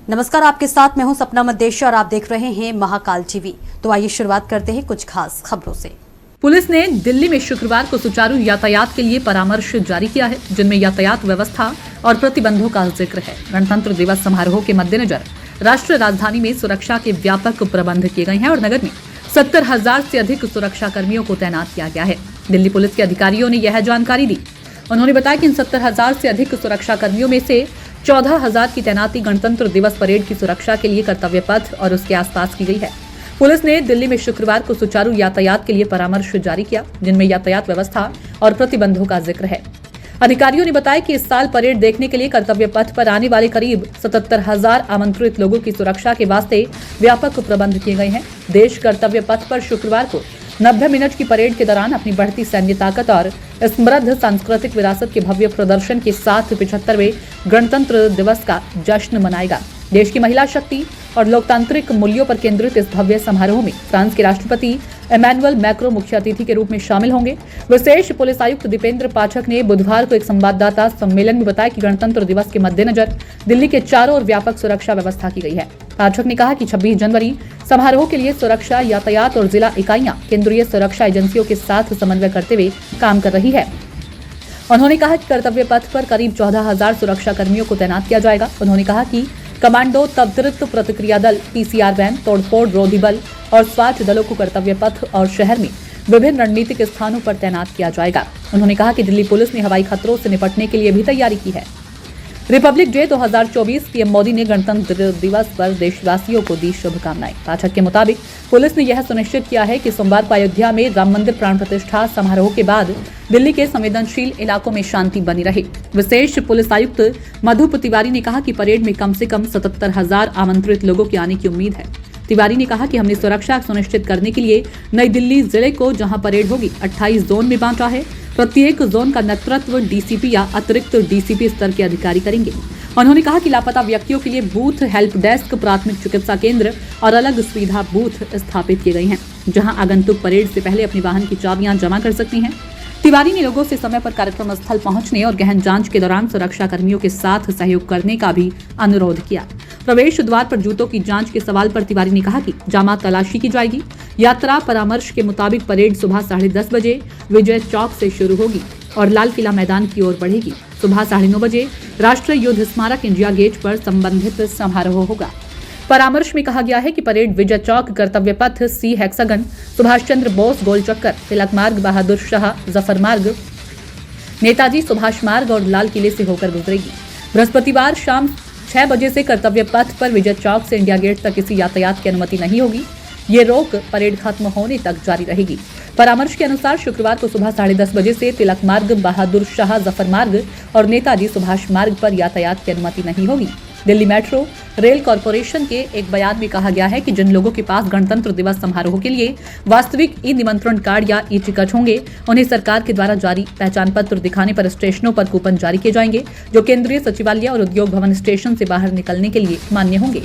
नमस्कार, आपके साथ मैं हूं सपना मदेशी और आप देख रहे हैं महाकाल टीवी। तो आइए शुरुआत करते हैं कुछ खास खबरों से। पुलिस ने दिल्ली में शुक्रवार को सुचारू यातायात के लिए परामर्श जारी किया है, जिनमें यातायात व्यवस्था और प्रतिबंधों का जिक्र है। गणतंत्र दिवस समारोह के मद्देनजर राष्ट्रीय राजधानी में सुरक्षा के व्यापक प्रबंध किए गए हैं और नगर में 70,000 से अधिक सुरक्षा कर्मियों को तैनात किया गया है। दिल्ली पुलिस के अधिकारियों ने यह जानकारी दी। उन्होंने बताया कि इन 70,000 से अधिक सुरक्षा कर्मियों में से 14,000 की तैनाती गणतंत्र दिवस परेड की सुरक्षा के लिए कर्तव्य पथ और उसके आसपास की गई है। पुलिस ने दिल्ली में शुक्रवार को सुचारू यातायात के लिए परामर्श जारी किया, जिनमें यातायात व्यवस्था और प्रतिबंधों का जिक्र है। अधिकारियों ने बताया कि इस साल परेड देखने के लिए कर्तव्य पथ पर आने वाले करीब 77,000 आमंत्रित लोगों की सुरक्षा के वास्ते व्यापक प्रबंध किए गए हैं। देश कर्तव्य पथ पर शुक्रवार को 90 मिनट की परेड के दौरान अपनी बढ़ती सैन्य ताकत और समृद्ध सांस्कृतिक विरासत के भव्य प्रदर्शन के साथ 75वें गणतंत्र दिवस का जश्न मनाएगा। देश की महिला शक्ति और लोकतांत्रिक मूल्यों पर केंद्रित इस भव्य समारोह में फ्रांस के राष्ट्रपति इमैनुअल मैक्रों मुख्य अतिथि के रूप में शामिल होंगे। विशेष पुलिस आयुक्त दीपेंद्र पाठक ने बुधवार को एक संवाददाता सम्मेलन में बताया कि गणतंत्र दिवस के मद्देनजर दिल्ली के चारों ओर व्यापक सुरक्षा व्यवस्था की गई है। पाठक ने कहा कि 26 जनवरी समारोह के लिए सुरक्षा, यातायात और जिला इकाइयां केंद्रीय सुरक्षा एजेंसियों के साथ समन्वय करते हुए काम कर रही है। उन्होंने कहा कि कर्तव्य पथ पर करीब 14,000 सुरक्षा कर्मियों को तैनात किया जाएगा। उन्होंने कहा कि कमांडो, त्वरित प्रतिक्रिया दल, पीसीआर वैन, तोड़फोड़ रोधी बल और स्वाट दलों को कर्तव्य पथ और शहर में विभिन्न रणनीतिक स्थानों पर तैनात किया जाएगा। उन्होंने कहा कि दिल्ली पुलिस ने हवाई खतरों से निपटने के लिए भी तैयारी की है। रिपब्लिक डे 2024 पीएम मोदी ने गणतंत्र दिवस पर देशवासियों को दी शुभकामनाएं। पाठक के मुताबिक पुलिस ने यह सुनिश्चित किया है कि सोमवार को अयोध्या में राम मंदिर प्राण प्रतिष्ठा समारोह के बाद दिल्ली के संवेदनशील इलाकों में शांति बनी रहे। विशेष पुलिस आयुक्त मधु तिवारी ने कहा कि परेड में कम से कम 77,000 आमंत्रित लोगों के आने की उम्मीद है। तिवारी ने कहा कि हमने सुरक्षा सुनिश्चित करने के लिए नई दिल्ली जिले को, जहां परेड होगी, 28 जोन में बांटा है। प्रत्येक जोन का नेतृत्व डीसीपी या अतिरिक्त डीसीपी स्तर के अधिकारी करेंगे। उन्होंने कहा कि लापता व्यक्तियों के लिए बूथ हेल्प डेस्क, प्राथमिक चिकित्सा केंद्र और अलग सुविधा बूथ स्थापित किए गए हैं, जहां आगंतुक परेड से पहले अपनी वाहन की चाबियां जमा कर सकती हैं। तिवारी ने लोगों से समय पर कार्यक्रम स्थल पहुंचने और गहन जांच के दौरान सुरक्षा कर्मियों के साथ सहयोग करने का भी अनुरोध किया। प्रवेश द्वार पर जूतों की जांच के सवाल पर तिवारी ने कहा कि जामा तलाशी की जाएगी। यात्रा परामर्श के मुताबिक परेड सुबह 10:30 बजे विजय चौक से शुरू होगी और लाल किला मैदान की ओर बढ़ेगी। सुबह 9:30 बजे राष्ट्रीय युद्ध स्मारक इंडिया गेट पर संबंधित समारोह होगा। परामर्श में कहा गया है कि परेड विजय चौक, कर्तव्य पथ, सी हेक्सागन, सुभाष चंद्र बोस गोल चक्कर, तिलक मार्ग, बहादुर शाह जफर मार्ग, नेताजी सुभाष मार्ग और लाल किले से होकर गुजरेगी। बृहस्पतिवार शाम 6 बजे से कर्तव्य पथ पर विजय चौक से इंडिया गेट तक किसी यातायात की अनुमति नहीं होगी। ये रोक परेड खत्म होने तक जारी रहेगी। परामर्श के अनुसार शुक्रवार को सुबह 10:30 बजे से तिलक मार्ग, बहादुर शाह जफर मार्ग और नेताजी सुभाष मार्ग पर यातायात की अनुमति नहीं होगी। दिल्ली मेट्रो रेल कॉरपोरेशन के एक बयान में कहा गया है कि जिन लोगों के पास गणतंत्र दिवस समारोह के लिए वास्तविक ई निमंत्रण कार्ड या ई टिकट होंगे, उन्हें सरकार के द्वारा जारी पहचान पत्र दिखाने पर स्टेशनों पर कूपन जारी किए जाएंगे, जो केंद्रीय सचिवालय और उद्योग भवन स्टेशन से बाहर निकलने के लिए मान्य होंगे।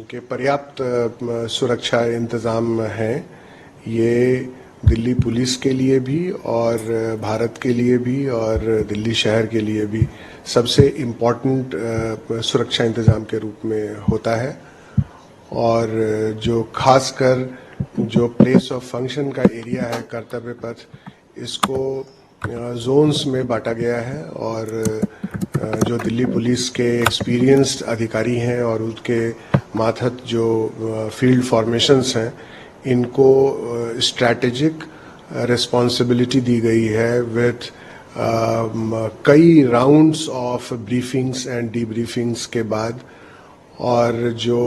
के पर्याप्त सुरक्षा इंतज़ाम हैं। ये दिल्ली पुलिस के लिए भी और भारत के लिए भी और दिल्ली शहर के लिए भी सबसे इम्पोर्टेंट सुरक्षा इंतज़ाम के रूप में होता है। और जो खासकर जो प्लेस ऑफ फंक्शन का एरिया है कर्तव्य पथ, इसको जोन्स में बांटा गया है और जो दिल्ली पुलिस के एक्सपीरियंस्ड अधिकारी हैं और उनके मातहत जो फील्ड फॉर्मेशंस हैं, इनको स्ट्रैटेजिक रिस्पॉन्सिबिलिटी दी गई है विथ कई राउंड्स ऑफ ब्रीफिंग्स एंड डीब्रीफिंग्स के बाद। और जो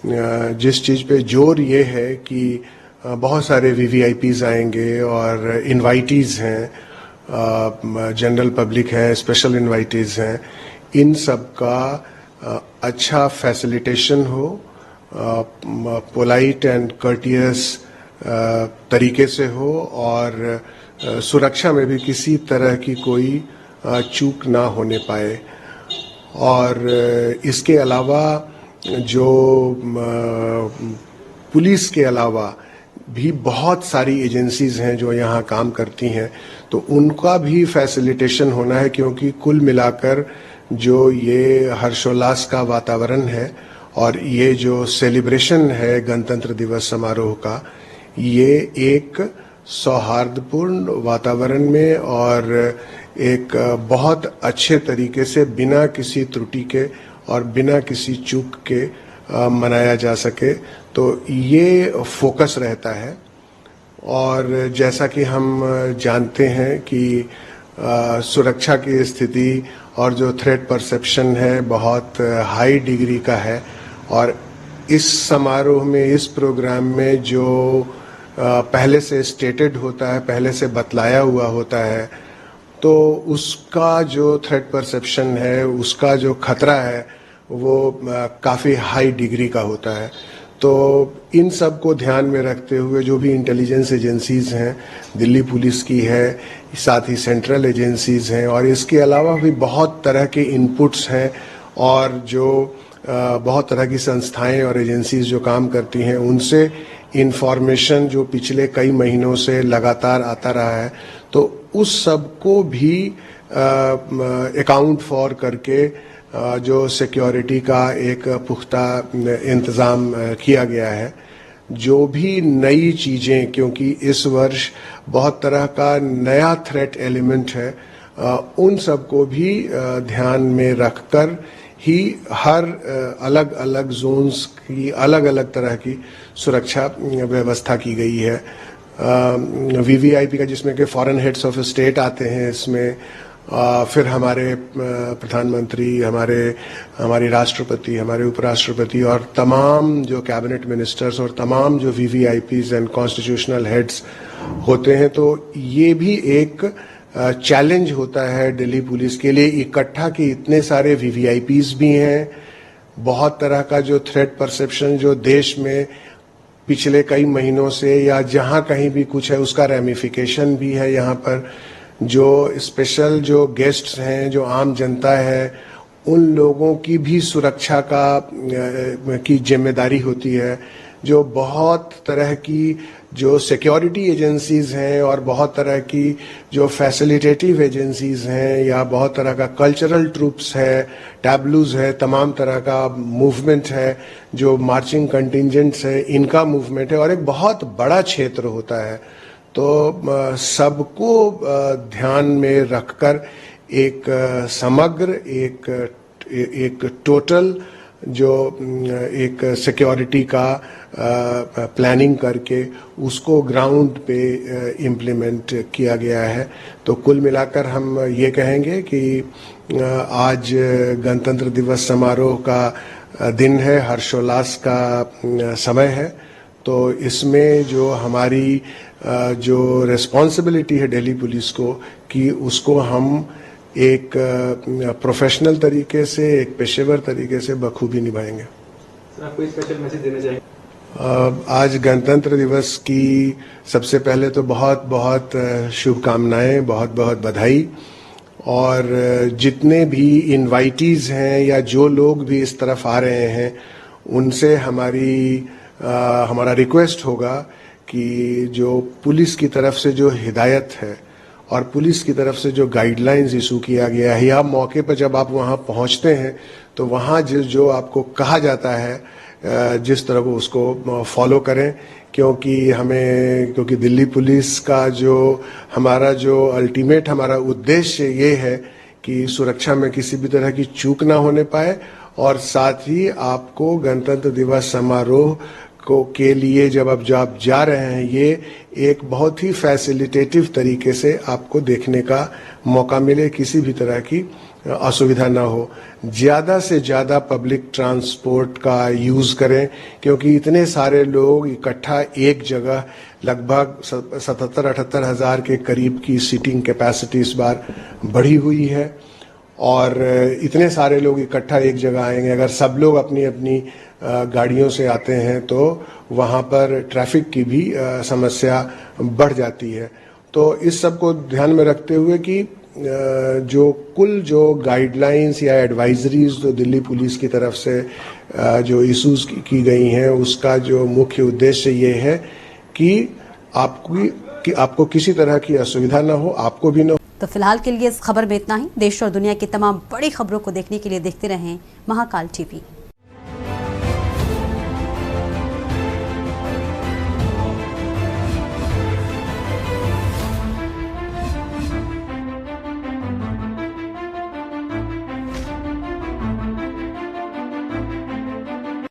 जिस चीज़ पे जोर ये है कि बहुत सारे वीवीआईपीज आएंगे और इनवाइटीज़ हैं, जनरल पब्लिक है, स्पेशल इनवाइटीज़ हैं, इन सब का अच्छा फैसिलिटेशन हो, पोलाइट एंड कर्टियस तरीके से हो और सुरक्षा में भी किसी तरह की कोई चूक ना होने पाए। और इसके अलावा जो पुलिस के अलावा भी बहुत सारी एजेंसीज हैं जो यहाँ काम करती हैं, तो उनका भी फैसिलिटेशन होना है, क्योंकि कुल मिलाकर जो ये हर्षोल्लास का वातावरण है और ये जो सेलिब्रेशन है गणतंत्र दिवस समारोह का, ये एक सौहार्दपूर्ण वातावरण में और एक बहुत अच्छे तरीके से बिना किसी त्रुटि के और बिना किसी चूक के मनाया जा सके, तो ये फोकस रहता है। और जैसा कि हम जानते हैं कि सुरक्षा की स्थिति और जो थ्रेट परसेप्शन है बहुत हाई डिग्री का है, और इस समारोह में, इस प्रोग्राम में जो पहले से स्टेटेड होता है, पहले से बतलाया हुआ होता है, तो उसका जो थ्रेट परसेप्शन है, उसका जो खतरा है, वो काफ़ी हाई डिग्री का होता है। तो इन सब को ध्यान में रखते हुए जो भी इंटेलिजेंस एजेंसीज हैं, दिल्ली पुलिस की है, साथ ही सेंट्रल एजेंसीज हैं, और इसके अलावा भी बहुत तरह के इनपुट्स हैं और जो बहुत तरह की संस्थाएं और एजेंसीज जो काम करती हैं, उनसे इंफॉर्मेशन जो पिछले कई महीनों से लगातार आता रहा है, तो उस सब को भी अकाउंट फॉर करके जो सिक्योरिटी का एक पुख्ता इंतज़ाम किया गया है। जो भी नई चीज़ें, क्योंकि इस वर्ष बहुत तरह का नया थ्रेट एलिमेंट है, उन सब को भी ध्यान में रखकर ही हर अलग अलग जोन्स की अलग अलग तरह की सुरक्षा व्यवस्था की गई है। वीवीआईपी का, जिसमें कि फॉरेन हेड्स ऑफ स्टेट आते हैं इसमें, फिर हमारे प्रधानमंत्री, हमारी राष्ट्रपति, हमारे उपराष्ट्रपति और तमाम जो कैबिनेट मिनिस्टर्स और तमाम जो वीवीआईपीज एंड कॉन्स्टिट्यूशनल हेड्स होते हैं, तो ये भी एक चैलेंज होता है दिल्ली पुलिस के लिए इकट्ठा, कि इतने सारे वीवीआईपीज भी हैं, बहुत तरह का जो थ्रेट परसेप्शन जो देश में पिछले कई महीनों से या जहां कहीं भी कुछ है, उसका रेमिफिकेशन भी है। यहाँ पर जो स्पेशल जो गेस्ट्स हैं, जो आम जनता है, उन लोगों की भी सुरक्षा की जिम्मेदारी होती है। जो बहुत तरह की जो सिक्योरिटी एजेंसीज हैं और बहुत तरह की जो फैसिलिटेटिव एजेंसीज हैं, या बहुत तरह का कल्चरल ट्रूप्स है, टैब्लूज है, तमाम तरह का मूवमेंट है, जो मार्चिंग कंटिंजेंट्स है, इनका मूवमेंट है, और एक बहुत बड़ा क्षेत्र होता है। तो सबको ध्यान में रखकर एक समग्र, एक टोटल जो एक सिक्योरिटी का प्लानिंग करके उसको ग्राउंड पे इम्प्लीमेंट किया गया है। तो कुल मिलाकर हम ये कहेंगे कि आज गणतंत्र दिवस समारोह का दिन है, हर्षोल्लास का समय है। तो इसमें जो हमारी जो रिस्पॉन्सिबिलिटी है दिल्ली पुलिस को, कि उसको हम एक प्रोफेशनल तरीके से, एक पेशेवर तरीके से बखूबी निभाएंगे। सर, आप कोई स्पेशल मैसेज देना चाहेंगे? आज गणतंत्र दिवस की सबसे पहले तो बहुत बहुत शुभकामनाएं, बहुत बहुत बधाई। और जितने भी इनवाइटीज हैं या जो लोग भी इस तरफ आ रहे हैं, उनसे हमारा रिक्वेस्ट होगा कि जो पुलिस की तरफ से जो हिदायत है और पुलिस की तरफ से जो गाइडलाइंस इशू किया गया है, या मौके पर जब आप वहां पहुंचते हैं तो वहां जो आपको कहा जाता है, जिस तरह को उसको फॉलो करें। क्योंकि दिल्ली पुलिस का जो हमारा जो अल्टीमेट हमारा उद्देश्य ये है कि सुरक्षा में किसी भी तरह की चूक ना होने पाए, और साथ ही आपको गणतंत्र दिवस समारोह के लिए जब आप जा रहे हैं, ये एक बहुत ही फैसिलिटेटिव तरीके से आपको देखने का मौका मिले, किसी भी तरह की असुविधा ना हो। ज्यादा से ज्यादा पब्लिक ट्रांसपोर्ट का यूज करें, क्योंकि इतने सारे लोग इकट्ठा एक जगह, लगभग 77-78 हजार के करीब की सीटिंग कैपेसिटी इस बार बढ़ी हुई है, और इतने सारे लोग इकट्ठा एक जगह आएंगे। अगर सब लोग अपनी अपनी गाड़ियों से आते हैं तो वहां पर ट्रैफिक की भी समस्या बढ़ जाती है। तो इस सब को ध्यान में रखते हुए कि जो कुल जो गाइडलाइंस या एडवाइजरीज जो दिल्ली पुलिस की तरफ से जो इशूज की गई हैं, उसका जो मुख्य उद्देश्य ये है कि आपको किसी तरह की असुविधा ना हो, आपको भी ना हो। तो फिलहाल के लिए इस खबर में इतना ही। देश और दुनिया की तमाम बड़ी खबरों को देखने के लिए देखते रहें महाकाल टीवी।